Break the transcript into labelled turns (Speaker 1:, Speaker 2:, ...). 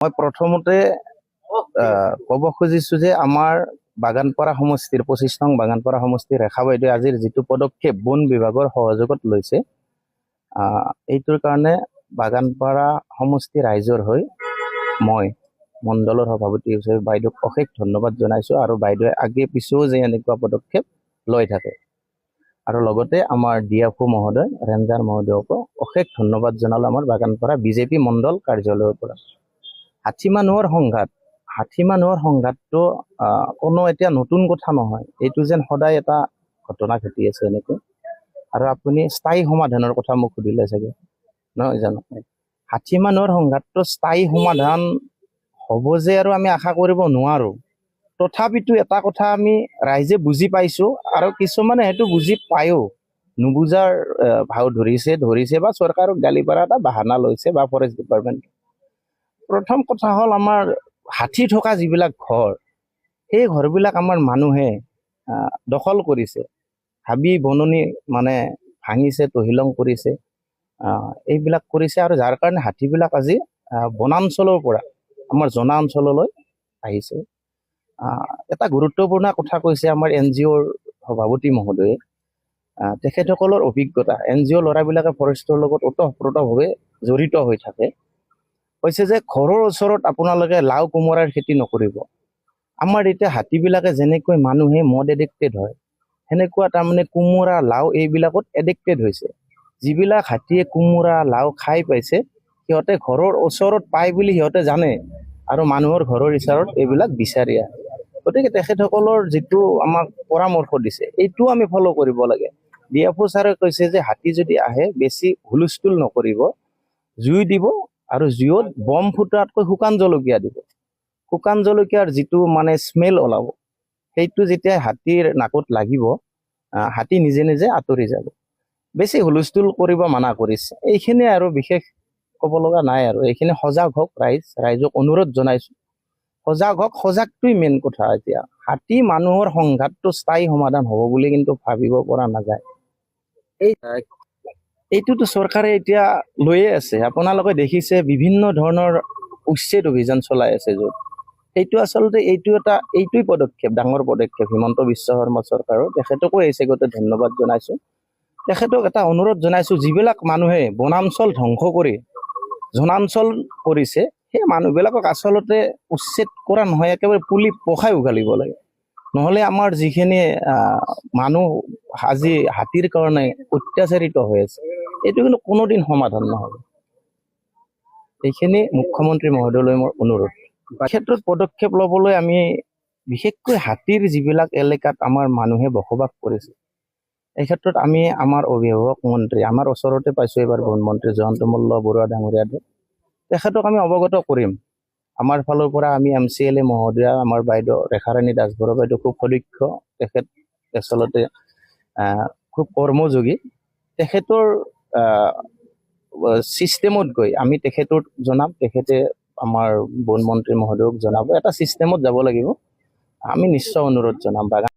Speaker 1: মই প্ৰথমতে ক'ব খুজিছো যে আমাৰ বাগানপাৰা সমষ্টিৰ 25 নং বাগানপাৰা সমষ্টিৰ ৰেখা বাইদেৱে আজিৰ যিটো পদক্ষেপ বন বিভাগৰ সহযোগত লৈছে, এইটোৰ কাৰণে বাগানপাৰা সমষ্টি ৰাইজৰ হৈ মই মণ্ডলৰ সভাপতি হিচাপে বাইদেউক অশেষ ধন্যবাদ জনাইছোঁ। আৰু বাইদেৱে আগে পিছেও যে এনেকুৱা পদক্ষেপ লৈ থাকে, আৰু লগতে আমাৰ ডিএফও মহোদয়, ৰেঞ্জাৰ মহোদয়কো অশেষ ধন্যবাদ জনালোঁ আমাৰ বাগানপাৰা বিজেপি মণ্ডল কাৰ্যালয়ৰ পৰা। হাতী মানুহৰ সংঘাতটো কোনো এতিয়া নতুন কথা নহয়, এইটো যেন সদায় এটা ঘটনা ঘটি আছে এনেকৈ। আৰু আপুনি স্থায়ী সমাধানৰ কথা মোক সুধিলে চাগে, নহয় জানো? হাতী মানুহৰ সংঘাতটো স্থায়ী সমাধান হ'ব যে আৰু আমি আশা কৰিব নোৱাৰো। তথাপিতো এটা কথা আমি ৰাইজে বুজি পাইছো, আৰু কিছুমানে সেইটো বুজি পায়ো নুবুজাৰ ভাও ধৰিছে বা চৰকাৰক গালি পাৰা এটা বাহানা লৈছে বা ফৰেষ্ট ডিপাৰ্টমেণ্ট। প্ৰথম কথা হ'ল, আমাৰ হাতী থকা যিবিলাক ঘৰ, সেই ঘৰবিলাক আমাৰ মানুহে দখল কৰিছে, হাবি বননি মানে ভাঙিছে, তহিলং কৰিছে, এইবিলাক কৰিছে। আৰু যাৰ কাৰণে হাতীবিলাক আজি বনাঞ্চলৰ পৰা আমাৰ জনা অঞ্চললৈ আহিছে। এটা গুৰুত্বপূৰ্ণ কথা কৈছে আমাৰ NGOৰ সভাপতি মহোদয়ে। তেখেতসকলৰ অভিজ্ঞতা, NGO ল'ৰাবিলাকে ফৰেষ্টৰ লগত ওতঃপ্ৰোতভাৱে জড়িত হৈ থাকে। কৈছে যে ঘৰৰ ওচৰত আপোনালোকে লাও কোমোৰাৰ খেতি নকৰিব। আমাৰ এতিয়া হাতীবিলাকে যেনেকৈ মানুহে মদ এডিক্টেড হয়, সেনেকুৱা তাৰমানে কোমোৰা লাও এইবিলাকত এডিক্টেড হৈছে। যিবিলাক হাতীয়ে কোমোৰা লাও খাই পাইছে, সিহঁতে ঘৰৰ ওচৰত পায় বুলি সিহঁতে জানে, আৰু মানুহৰ ঘৰৰ ইচাৰত এইবিলাক বিচাৰি আহে। গতিকে তেখেতসকলৰ যিটো আমাক পৰামৰ্শ দিছে, এইটোও আমি ফ'ল' কৰিব লাগে। ডিএফও ছাৰে কৈছে যে হাতী যদি আহে বেছি হুলস্থুল নকৰিব, জুই দিব, আৰু জুইত বম ফুটাতকৈ শুকান জলকীয়া দিব। শুকান জলকীয়াৰ যিটো মানে স্মেল ওলাব, সেইটো যেতিয়া হাতীৰ নাকত লাগিব, হাতী নিজে নিজে আঁতৰি যাব। বেছি হুলস্থুল কৰিব মানা কৰিছে। এইখিনি আৰু বিশেষ ক'ব লগা নাই। আৰু এইখিনি সজাগ হওক ৰাইজক অনুৰোধ জনাইছো, সজাগ হওক। সজাগটোৱেই মেইন কথা। এতিয়া হাতী মানুহৰ সংঘাতটো স্থায়ী সমাধান হ'ব বুলি কিন্তু ভাবিব পৰা নাযায়। এইটোতো চৰকাৰে এতিয়া লৈয়ে আছে। আপোনালোকে দেখিছে বিভিন্ন ধৰণৰ উচ্ছেদ অভিযান চলাই আছে য'ত। সেইটো আচলতে এইটোৱেই পদক্ষেপ, ডাঙৰ পদক্ষেপ হিমন্ত বিশ্ব শৰ্মা চৰকাৰৰ। তেখেতকো এই চেগতে ধন্যবাদ জনাইছো। তেখেতক এটা অনুৰোধ জনাইছো, যিবিলাক মানুহে বনাঞ্চল ধ্বংস কৰি জনাঞ্চল কৰিছে, সেই মানুহবিলাকক আচলতে উচ্ছেদ কৰা নহয়, একেবাৰে পুলি পখাই উঘালিব লাগে। নহ'লে আমাৰ যিখিনি মানুহ আজি হাতীৰ কাৰণে অত্যাচাৰিত হৈ আছে, এইটো কিন্তু কোনোদিন সমাধান নহ'ব। এইখিনি মুখ্যমন্ত্ৰী মহোদয়লৈ মোৰ অনুৰোধ। ক্ষেত্ৰত পদক্ষেপ ল'বলৈ আমি বিশেষকৈ হাতীৰ যিবিলাক এলেকাত আমাৰ মানুহে বসবাস কৰিছে, এই ক্ষেত্ৰত আমি আমাৰ অভিভাৱক মন্ত্ৰী, আমাৰ ওচৰতে পাইছোঁ এইবাৰ বন মন্ত্ৰী জয়ন্ত মল্ল বৰুৱা ডাঙৰীয়াদেৱ, তেখেতক আমি অৱগত কৰিম। আমাৰ ফালৰ পৰা আমি MCLA মহোদয়া, আমাৰ বাইদেউ ৰেখাৰাণী দাসবৰুৱা বাইদেউ খুব সদক্ষ, তেখেত আচলতে খুব কৰ্মযোগী। তেখেতৰ ছিষ্টেমত গৈ আমি তেখেতক জনাম, তেখেতে আমাৰ বন মন্ত্ৰী মহোদয়ক জনাব। এটা ছিষ্টেমত যাব লাগিব। আমি নিশ্চয় অনুৰোধ জনাম।